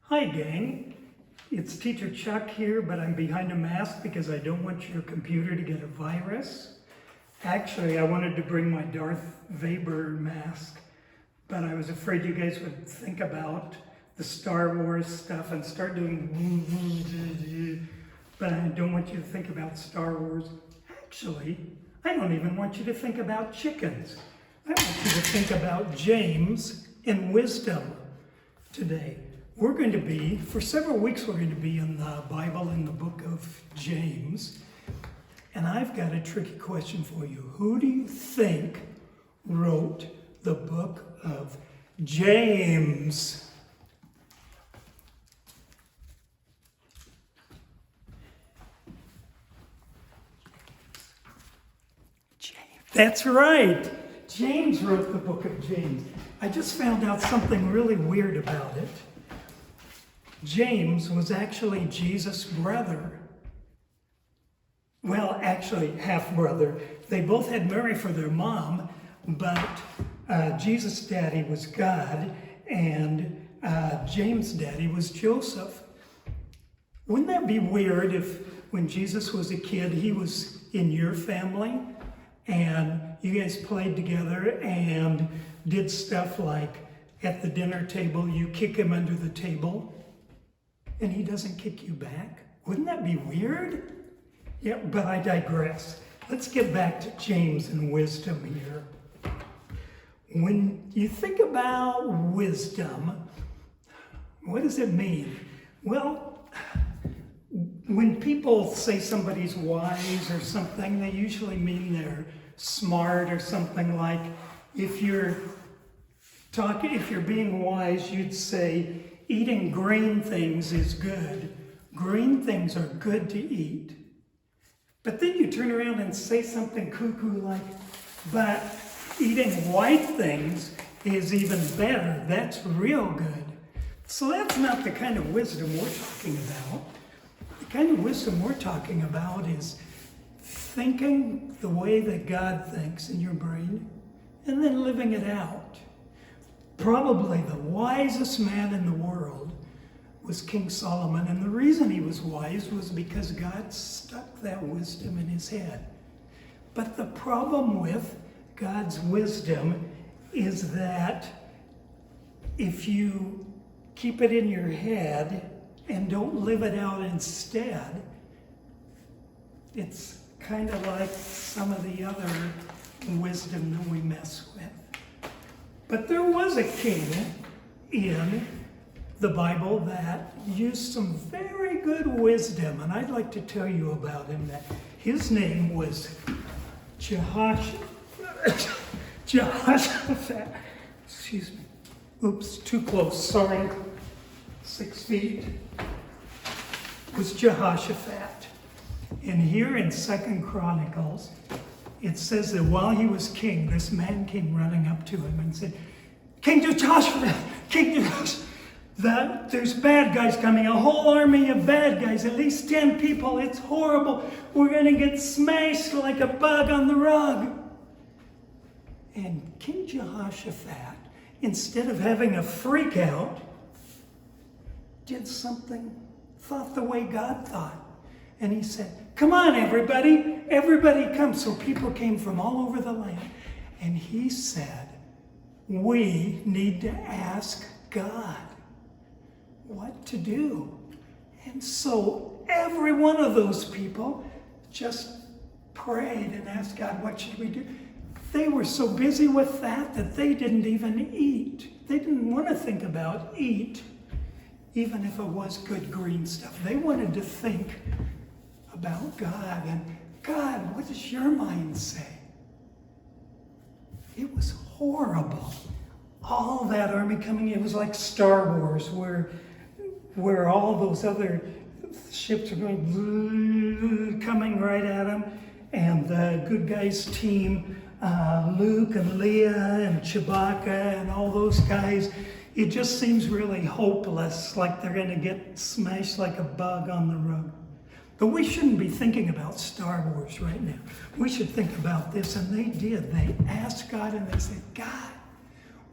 Hi gang, it's Teacher Chuck here, but I'm behind a mask because I don't want your computer to get a virus. Actually, I wanted to bring my Darth Vader mask, but I was afraid you guys would think about the Star Wars stuff and start doing but I don't want you to think about Star Wars. Actually, I don't even want you to think about chickens. I want you to think about James and wisdom today. We're going to be, for several weeks, we're going to be in the Bible in the book of James. And I've got a tricky question for you. Who do you think wrote the book of James? James. That's right. James wrote the book of James. I just found out something really weird about it. James was actually Jesus' brother. Well, actually, half-brother. They both had Mary for their mom, but Jesus' daddy was God, and James' daddy was Joseph. Wouldn't that be weird if, when Jesus was a kid, he was in your family, and you guys played together and did stuff like, at the dinner table, you kick him under the table, and he doesn't kick you back? Wouldn't that be weird? Yeah, but I digress. Let's get back to James and wisdom here. When you think about wisdom, what does it mean? Well, when people say somebody's wise or something, they usually mean they're smart or something. Like if you're being wise, you'd say, eating green things is good. Green things are good to eat. But then you turn around and say something cuckoo like, but eating white things is even better. That's real good. So that's not the kind of wisdom we're talking about. The kind of wisdom we're talking about is thinking the way that God thinks in your brain and then living it out. Probably the wisest man in the world was King Solomon, and the reason he was wise was because God stuck that wisdom in his head. But the problem with God's wisdom is that if you keep it in your head and don't live it out instead, it's kind of like some of the other wisdom that we mess with. But there was a king in the Bible that used some very good wisdom, and I'd like to tell you about him. That his name was Jehoshaphat. Excuse me. Oops, too close. Sorry. 6 feet. Was Jehoshaphat. And here in 2 Chronicles, it says that while he was king, this man came running up to him and said, King Jehoshaphat, King Jehoshaphat, there's bad guys coming, a whole army of bad guys, at least 10 people, it's horrible. We're going to get smashed like a bug on the rug. And King Jehoshaphat, instead of having a freak out, did something, thought the way God thought. And he said, come on, everybody come. So people came from all over the land. And he said, we need to ask God what to do. And so every one of those people just prayed and asked God, what should we do? They were so busy with that they didn't even eat. They didn't want to think about eat, even if it was good green stuff. They wanted to think about God. And God, what does your mind say? It was horrible. All that army coming in, it was like Star Wars, where all those other ships are going coming right at them, and the good guys team, Luke and Leia and Chewbacca and all those guys, it just seems really hopeless, like they're going to get smashed like a bug on the rug. But we shouldn't be thinking about Star Wars right now. We should think about this, and they did. They asked God and they said, God,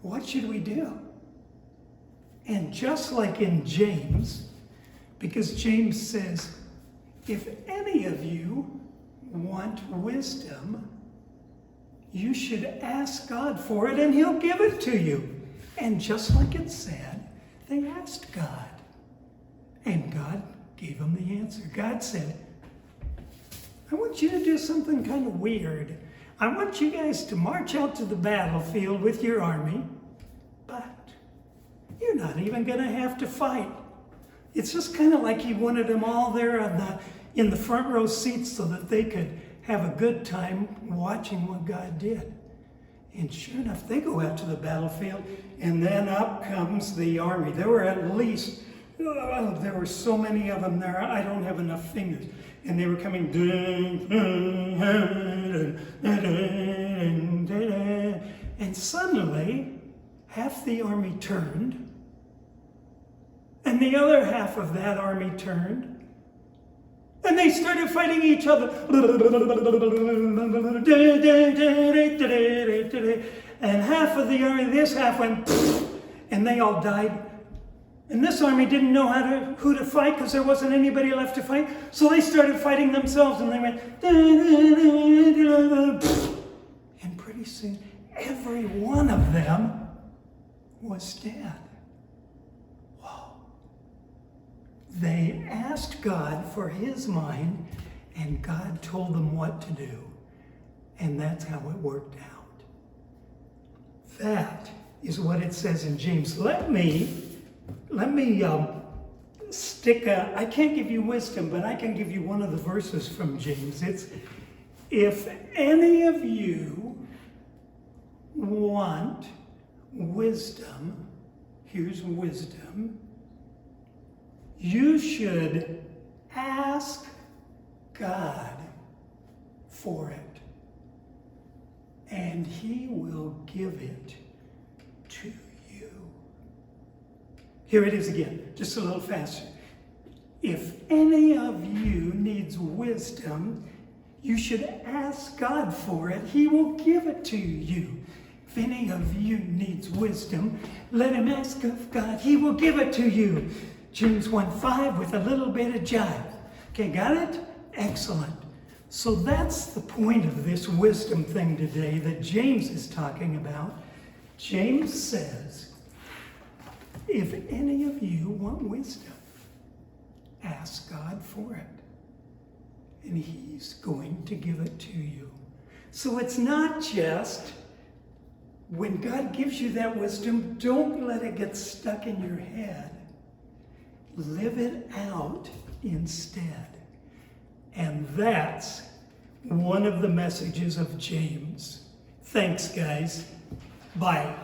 what should we do? And just like in James, because James says, if any of you want wisdom, you should ask God for it and he'll give it to you. And just like it said, they asked God. And God gave them the answer. God said, I want you to do something kind of weird. I want you guys to march out to the battlefield with your army, but you're not even going to have to fight. It's just kind of like he wanted them all there in the front row seats so that they could have a good time watching what God did. And sure enough, they go out to the battlefield, and then up comes the army. There were at least, there were so many of them there, I don't have enough fingers. And they were coming, and suddenly, half the army turned, and the other half of that army turned, and they started fighting each other. And half of the army, this half went, and they all died. And this army didn't know who to fight because there wasn't anybody left to fight. So they started fighting themselves, and they went, and pretty soon, every one of them was dead. They asked God for his mind, and God told them what to do. And that's how it worked out. That is what it says in James. Let me stick I can't give you wisdom, but I can give you one of the verses from James. It's, if any of you want wisdom, here's wisdom, you should ask God for it, and he will give it to you. Here it is again, just a little faster. If any of you needs wisdom, you should ask God for it. He will give it to you. If any of you needs wisdom, let him ask of God. He will give it to you. James 1:5 with a little bit of jive. Okay, got it? Excellent. So that's the point of this wisdom thing today that James is talking about. James says, if any of you want wisdom, ask God for it, and he's going to give it to you. So it's not just, when God gives you that wisdom, don't let it get stuck in your head. Live it out instead. And that's one of the messages of James. Thanks, guys. Bye.